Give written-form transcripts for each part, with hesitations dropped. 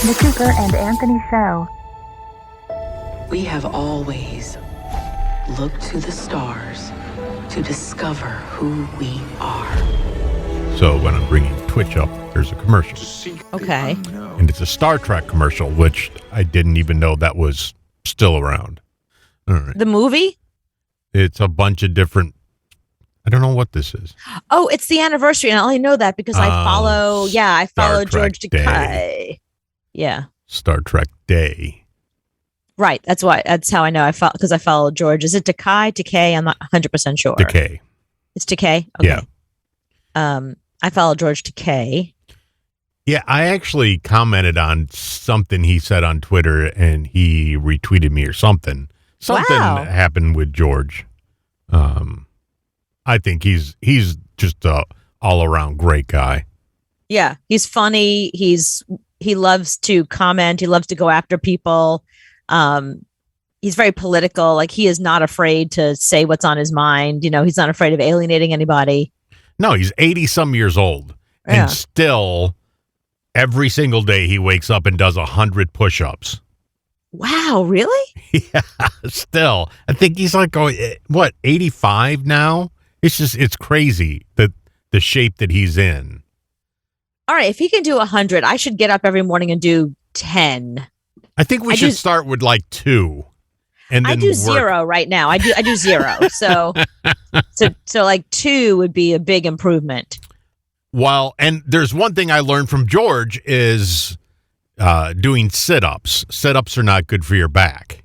The Cooper and Anthony Show. We have always looked to the stars to discover who we are. So when I'm bringing Twitch up, there's a commercial. Okay. And it's a Star Trek commercial, which I didn't even know that was still around. All right. The movie? It's a bunch of different... I don't know what this is. Oh, it's the anniversary, and I only know that because I follow George Takei. Yeah. Star Trek Day. Right. That's how I know. Because I follow George. Is it Takei? I'm not 100% sure. Takei. It's Takei? Okay. Yeah. I follow George Takei. Yeah, I actually commented on something he said on Twitter, and he retweeted me or something. Something happened with George. I think he's just a all-around great guy. Yeah, he's funny. He loves to comment. He loves to go after people. He's very political. Like, he is not afraid to say what's on his mind. You know, he's not afraid of alienating anybody. No, he's 80-some years old. Yeah. And still, every single day, he wakes up and does 100 push-ups. Wow, really? Yeah, still. I think he's like, 85 now? It's crazy, the shape that he's in. All right, if he can do 100, I should get up every morning and do 10. I think we should start with like 2. And then I do 0 right now. I do 0. So like 2 would be a big improvement. Well, and there's one thing I learned from George is doing sit-ups. Sit-ups are not good for your back.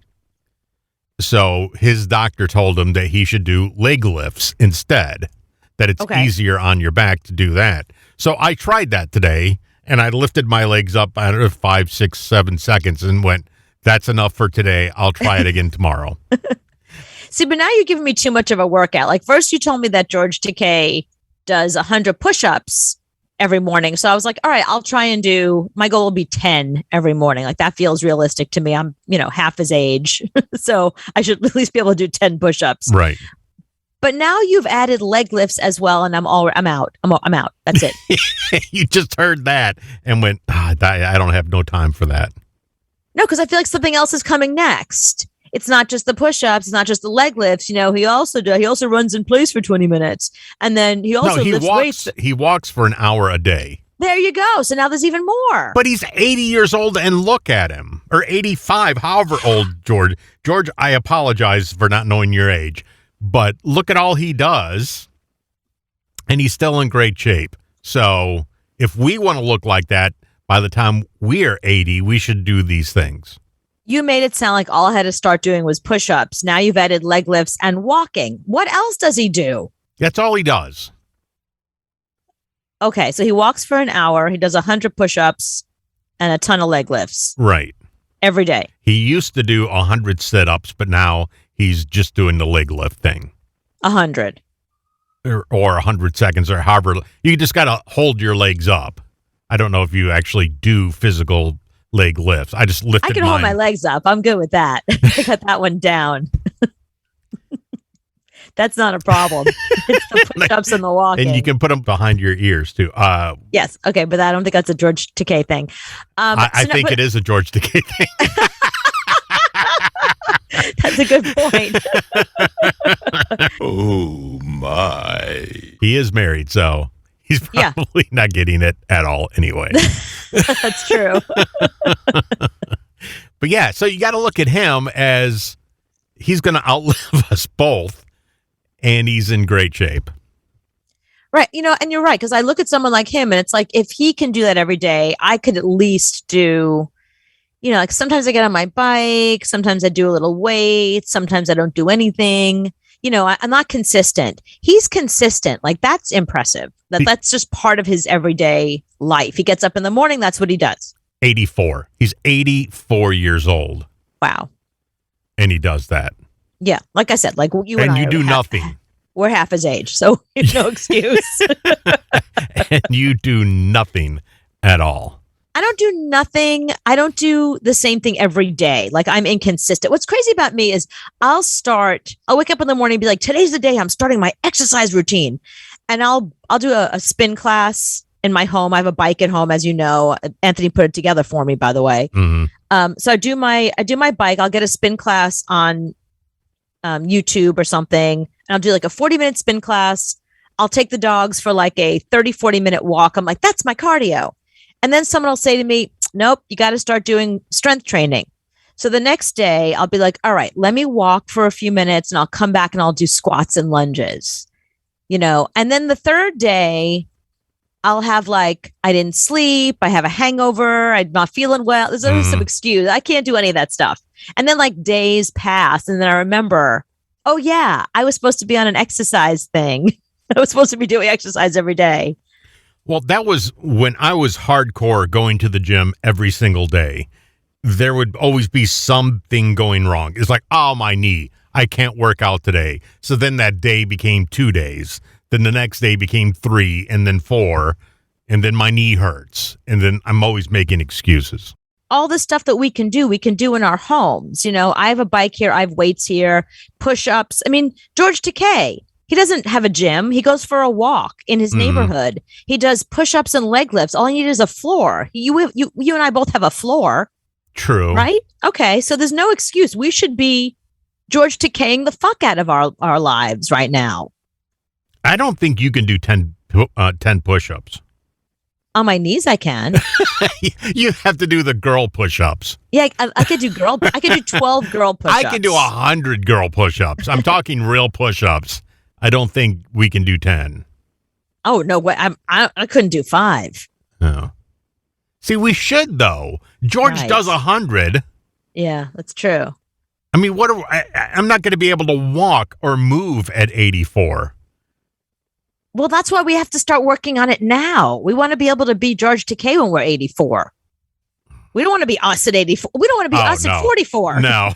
So his doctor told him that he should do leg lifts instead, that it's easier on your back to do that. So I tried that today, and I lifted my legs up, I don't know, 5, 6, 7 seconds and went, that's enough for today. I'll try it again tomorrow. See, but now you're giving me too much of a workout. Like, first you told me that George Takei does 100 push-ups every morning. So I was like, all right, I'll try and my goal will be 10 every morning. Like, that feels realistic to me. I'm, half his age. So I should at least be able to do 10 push-ups. Right. But now you've added leg lifts as well. And I'm out. I'm out. That's it. You just heard that and went, I don't have no time for that. No, because I feel like something else is coming next. It's not just the push-ups. It's not just the leg lifts. He also runs in place for 20 minutes. And then he lifts weights. He walks for an hour a day. There you go. So now there's even more. But he's 80 years old and look at him. Or 85, however old George. George, I apologize for not knowing your age. But look at all he does. And he's still in great shape. So if we want to look like that, by the time we're 80, we should do these things. You made it sound like all I had to start doing was push-ups. Now you've added leg lifts and walking. What else does he do? That's all he does. Okay, so he walks for an hour. He does 100 push-ups and a ton of leg lifts. Right. Every day. He used to do 100 sit-ups, but now he's just doing the leg lift thing. 100. Or 100 seconds or however. You just got to hold your legs up. I don't know if you actually do physical leg lifts. I just lifted I can mine. hold my legs up. I'm good with that. I got that one down. That's not a problem. It's the push-ups and the walking. And you can put them behind your ears, too. Yes. Okay. But I don't think that's a George Takei thing. I think it is a George Takei thing. That's a good point. Oh, my. He is married, so he's probably not getting it at all anyway. That's true. But yeah, so you got to look at him as he's going to outlive us both, and he's in great shape. Right. And you're right, because I look at someone like him, and it's like, if he can do that every day, I could at least do, like sometimes I get on my bike, sometimes I do a little weight, sometimes I don't do anything. I'm not consistent. He's consistent. Like, that's impressive. That's just part of his everyday life. He gets up in the morning. That's what he does. 84. He's 84 years old. Wow. And he does that. Yeah. Like I said, like you and I you do nothing. We're half his age, so no excuse. And you do nothing at all. I don't do nothing. I don't do the same thing every day. Like, I'm inconsistent. What's crazy about me is I'll wake up in the morning and be like, today's the day I'm starting my exercise routine. And I'll do a spin class in my home. I have a bike at home, as you know. Anthony put it together for me, by the way. So I do my bike. I'll get a spin class on YouTube or something, and I'll do like a 40-minute spin class. I'll take the dogs for like a 40-minute walk. I'm like, that's my cardio. And then someone will say to me, nope, you got to start doing strength training. So the next day I'll be like, all right, let me walk for a few minutes and I'll come back and I'll do squats and lunges, and then the third day I'll have like, I didn't sleep. I have a hangover. I'm not feeling well. There's always some excuse. I can't do any of that stuff. And then like days pass and then I remember, oh yeah, I was supposed to be on an exercise thing. I was supposed to be doing exercise every day. Well, that was when I was hardcore going to the gym every single day. There would always be something going wrong. It's like, oh, my knee. I can't work out today. So then that day became 2 days. Then the next day became 3 and then 4. And then my knee hurts. And then I'm always making excuses. All the stuff that we can do in our homes. I have a bike here. I have weights here, push-ups. I mean, George Takei, he doesn't have a gym. He goes for a walk in his neighborhood. He does push-ups and leg lifts. All you need is a floor. You and I both have a floor. True. Right? Okay. So there's no excuse. We should be George Takeiing the fuck out of our lives right now. I don't think you can do 10 push-ups. On my knees, I can. You have to do the girl push-ups. Yeah, I could do 12 girl push-ups. I can do 100 girl push-ups. I'm talking real push-ups. I don't think we can do 10. Oh, no way. I couldn't do 5. No. See, we should, though. George does 100. Yeah, that's true. I mean, I'm not going to be able to walk or move at 84. Well, that's why we have to start working on it now. We want to be able to be George Takei when we're 84. We don't want to be us at 84. We don't want to be us at 44. No.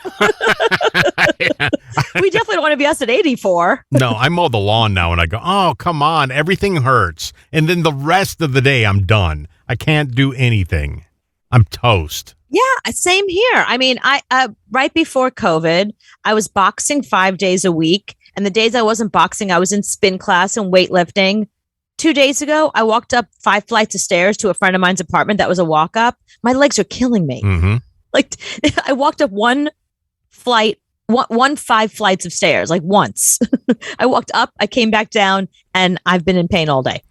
We definitely don't want to be us at 84. No, I mow the lawn now and I go, oh, come on. Everything hurts. And then the rest of the day, I'm done. I can't do anything. I'm toast. Yeah, same here. I mean, I right before COVID, I was boxing 5 days a week. And the days I wasn't boxing, I was in spin class and weightlifting. 2 days ago, I walked up 5 flights of stairs to a friend of mine's apartment. That was a walk up. My legs are killing me. Like I walked up one 5 flights of stairs, like once. I walked up, I came back down, and I've been in pain all day.